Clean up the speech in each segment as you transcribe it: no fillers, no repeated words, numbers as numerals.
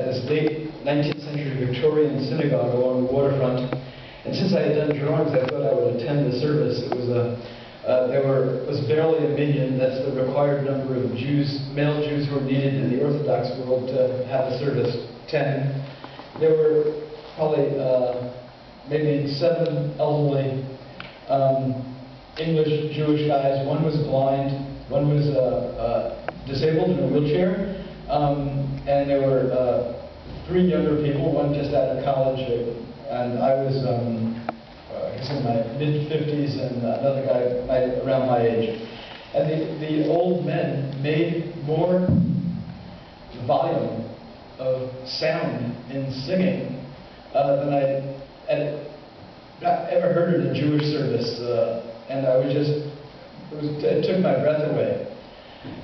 this late 19th century Victorian synagogue along the waterfront. And since I had done drawings, I thought I would attend the service. It was was barely a million. That's the required number of Jews, male Jews who were needed in the Orthodox world to have the service. 10. There were probably maybe 7 elderly English Jewish guys. One was blind, one was disabled in a wheelchair, and there were 3 younger people, one just out of college, and I was I guess in my mid-50s, and another guy around my age. And the old men made more volume of sound in singing than I had ever heard in a Jewish service, and I was just, it took my breath away.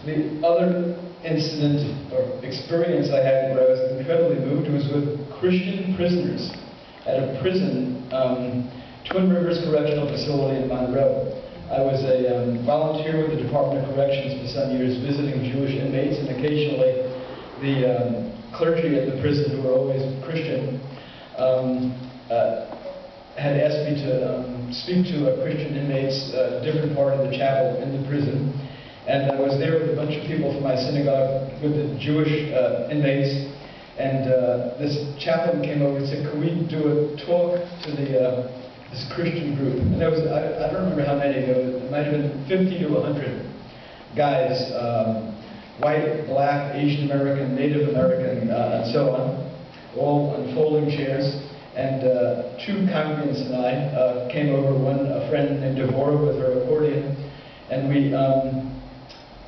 The other incident or experience I had where I was incredibly moved was with Christian prisoners at a prison, Twin Rivers Correctional Facility in Monroe. I was a volunteer with the Department of Corrections for some years, visiting Jewish inmates, and occasionally the clergy at the prison, who were always Christian, had asked me to speak to Christian inmates at a different part of the chapel in the prison. And I was there with a bunch of people from my synagogue, with the Jewish inmates, and this chaplain came over and said, "Can we do a talk to this Christian group?" And there was, I don't remember how many, it might have been 50 to 100 guys, white, black, Asian American, Native American, and so on, all on folding chairs. And 2 congregants and I came over, a friend named Devorah with her accordion, and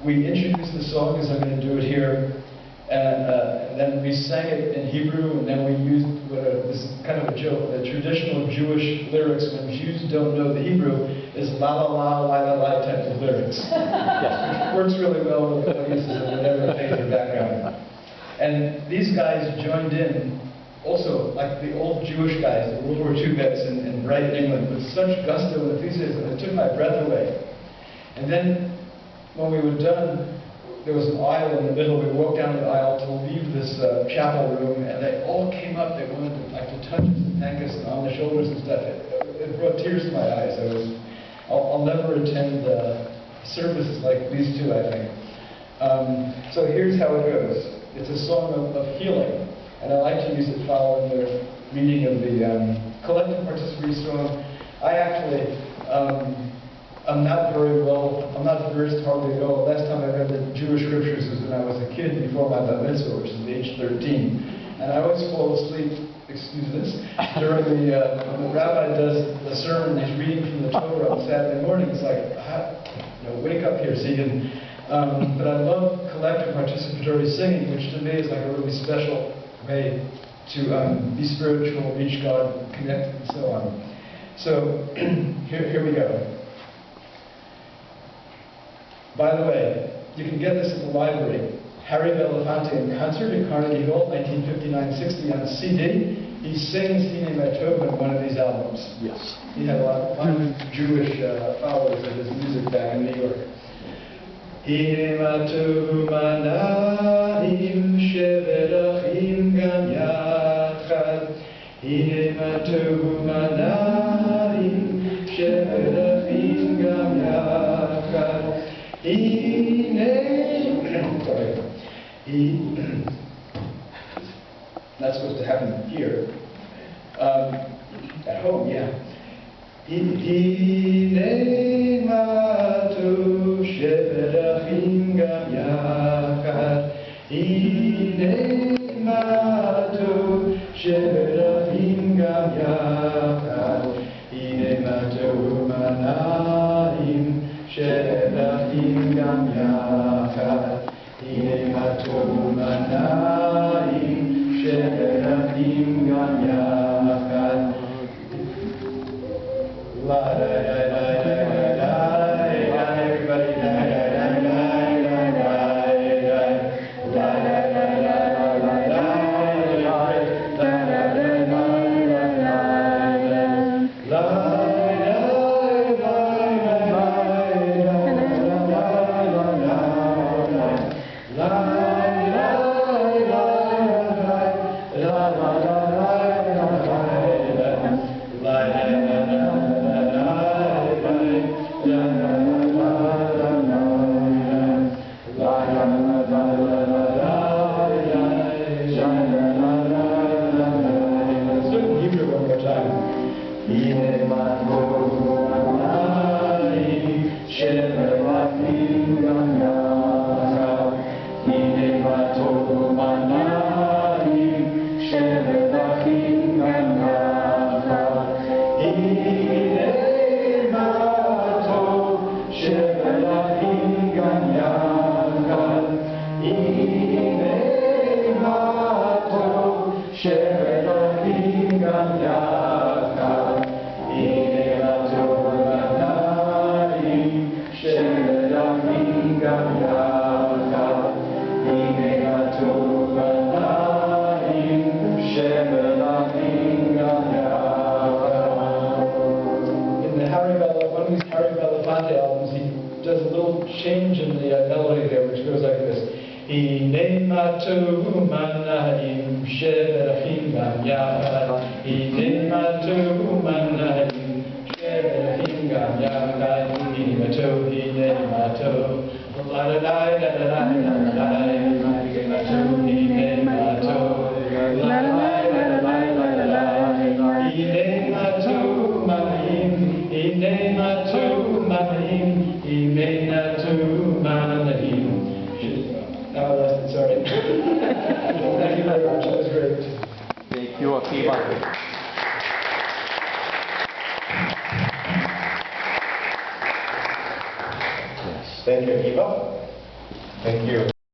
we introduced the song as I'm going to do it here, and then we sang it in Hebrew, and then we used this is kind of a joke. The traditional Jewish lyrics, when Jews don't know the Hebrew, is la la la, la la la type of lyrics. Which works really well with audiences of whatever faith or background. And these guys joined in, also like the old Jewish guys, the World War II vets in Brighton, England, with such gusto and enthusiasm, it took my breath away. And then when we were done, there was an aisle in the middle. We walked down the aisle to leave this chapel room, and they all came up. They wanted to touch us and thank us on the shoulders and stuff. It brought tears to my eyes. I'll never attend services like these 2, I think. So here's how it goes. It's a song of healing, and I like to use it following the reading of the collective participatory song. I actually I'm not versed hardly at all. Last time I read the Jewish scriptures was when I was a kid before my bar mitzvah, which is age 13. And I always fall asleep, excuse this, during when the rabbi does the sermon, he's reading from the Torah on Saturday morning. It's like, wake up here so you can, but I love collective participatory singing, which to me is like a really special way to be spiritual, reach God, connect, and so on. So here we go. By the way, you can get this at the library. Harry Belafonte in concert at Carnegie Hall, 1959-60 on CD. He sings Hine Matov in one of these albums. Yes. He had a lot of Jewish followers of his music back in New York. Hine Matov manahim shevelachim gam yachad. Hine Matov manahim shevelachim gam yachad. Not supposed to happen here. At home, yeah. Hine matu shevelachim gam yachad. Hine matu shevelachim gam yachad. Hine matu manahim shevelachim gam yachad. Hine matu manahim shevelachim gam yachad. La da da da da da da. Everybody da da da da da da. La da da da da da da da. Shemelachim Gam Yachad, Hine Latomanayim, Shemelachim Gam Yachad, Hine Latomanayim, Shemelachim Gam Yachad. In the one of these Harry Belafonte albums, he does a little change in the melody there, which goes like this. Hine Latomanayim, Shemelachim Gam Yachad, Hine Latomanayim, Shemelachim Gam Yachad, Hine Mato, la la la la la la la la.